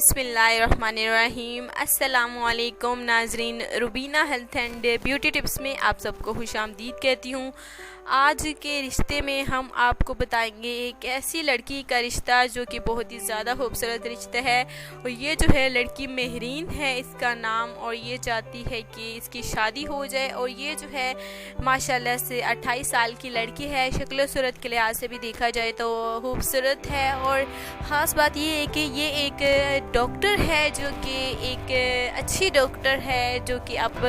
बिस्मिल्लाहिर्रहमानिर्रहीम। अस्सलामुअलैकुम नाजरीन, Rubina health and beauty tips में आप सबको खुशामदीद कहती हूँ। आज के रिश्ते में हम आपको बताएंगे एक ऐसी लड़की का रिश्ता जो कि बहुत ही ज़्यादा खूबसूरत रिश्ता है। और ये जो है लड़की मेहरीन है इसका नाम, और ये चाहती है कि इसकी शादी हो जाए। और ये जो है माशाल्लाह से 28 साल की लड़की है। शक्ल सूरत के लिहाज से भी देखा जाए तो खूबसूरत है। और ख़ास बात ये है कि ये एक डॉक्टर है जो कि एक अच्छी डॉक्टर है, जो कि अब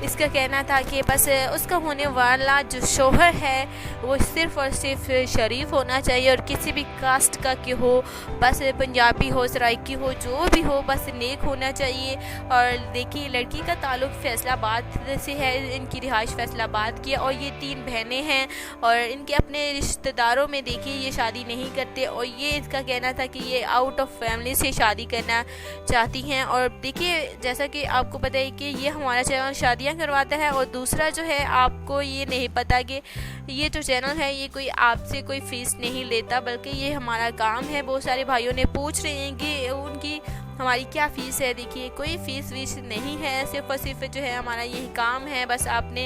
इसका कहना था कि बस उसका होने वाला जो शोहर है वो सिर्फ़ और सिर्फ शरीफ होना चाहिए, और किसी भी कास्ट का कि हो, बस पंजाबी हो, सराइकी हो, जो भी हो, बस नेक होना चाहिए। और देखिए लड़की का ताल्लुक़ फैसलाबाद से है, इनकी रिहाइश फैसलाबाद की है, और ये 3 बहनें हैं। और इनके अपने रिश्तेदारों में देखिए ये शादी नहीं करते, और ये इसका कहना था कि ये आउट ऑफ फैमिली से शादी करना चाहती हैं। और देखिए जैसा कि आपको पता है कि ये हमारा चैनल शादियां करवाता है, और दूसरा जो है आपको ये नहीं पता कि ये जो चैनल है ये कोई आपसे कोई फ़ीस नहीं लेता, बल्कि ये हमारा काम है। बहुत सारे भाइयों ने पूछ रहे हैं कि उनकी हमारी क्या फ़ीस है। देखिए कोई फ़ीस वीस नहीं है, सिर्फ़ और सिर्फ जो है हमारा यही काम है। बस आपने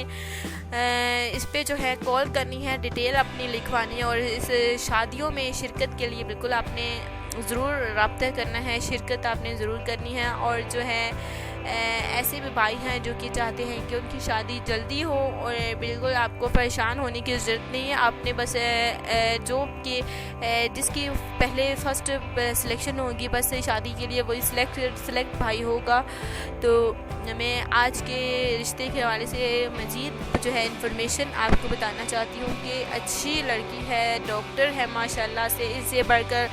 इस पे जो है कॉल करनी है, डिटेल अपनी लिखवानी है, और इस शादियों में शिरकत के लिए बिल्कुल आपने ज़रूर रब्ता करना है, शिरकत आपने ज़रूर करनी है। और जो है ऐसे भी भाई हैं जो कि चाहते हैं कि उनकी शादी जल्दी हो, और बिल्कुल आपको परेशान होने की ज़रूरत नहीं है। आपने बस जो कि जिसकी पहले फ़र्स्ट सिलेक्शन होगी बस शादी के लिए वही सिलेक्ट भाई होगा। तो मैं आज के रिश्ते के हवाले से मज़ीद जो है इन्फॉर्मेशन आपको बताना चाहती हूँ कि अच्छी लड़की है, डॉक्टर है माशाल्लाह से, इससे बढ़कर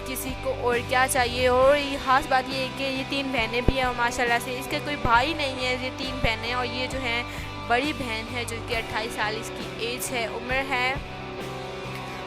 किसी को और क्या चाहिए। और ये ख़ास बात ये है कि ये 3 बहनें भी हैं माशाल्लाह से, इसका कोई भाई नहीं है, ये 3 बहनें। और ये जो हैं बड़ी बहन है जो कि 28 साल इसकी एज है, उम्र है।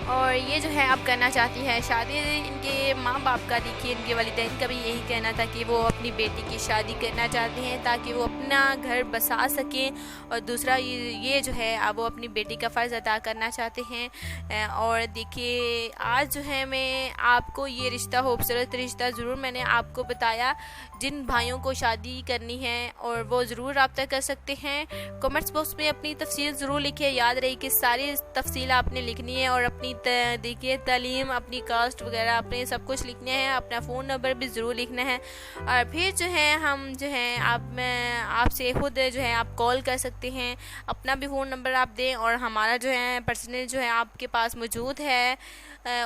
और ये जो है अब करना चाहती है शादी। इनके माँ बाप का देखिए, इनके वालिदैन का भी यही कहना था कि वो अपनी बेटी की शादी करना चाहते हैं ताकि वो अपना घर बसा सकें। और दूसरा ये जो है अब वो अपनी बेटी का फ़र्ज़ अदा करना चाहते हैं। और देखिए आज जो है मैं आपको ये रिश्ता, खूबसूरत रिश्ता ज़रूर मैंने आपको बताया। जिन भाइयों को शादी करनी है और वो ज़रूर रब्ता कर सकते हैं। कमेंट्स बॉक्स में अपनी तफसील ज़रूर लिखिए, याद रही कि सारी तफसील आपने लिखनी है, और अपनी देखिए तालीम, अपनी कास्ट वगैरह अपने सब कुछ लिखना है, अपना फ़ोन नंबर भी ज़रूर लिखना है। और फिर जो है हम जो है आपसे खुद जो है आप कॉल कर सकते हैं, अपना भी फ़ोन नंबर आप दें, और हमारा जो है पर्सनल जो है आपके पास मौजूद है।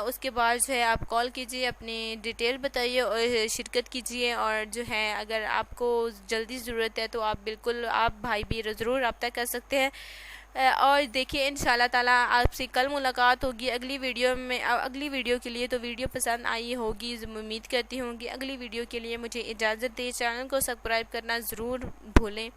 उसके बाद जो है आप कॉल कीजिए, अपनी डिटेल बताइए और शिरकत कीजिए। और जो है अगर आपको जल्दी ज़रूरत है तो आप बिल्कुल आप भाई भी ज़रूर रब्ता कर सकते हैं। और देखिए इंशाल्लाह ताला आपसे कल मुलाकात होगी अगली वीडियो में। अगली वीडियो के लिए तो वीडियो पसंद आई होगी, उम्मीद करती हूँ कि अगली वीडियो के लिए मुझे इजाज़त दें। चैनल को सब्सक्राइब करना ज़रूर भूलें।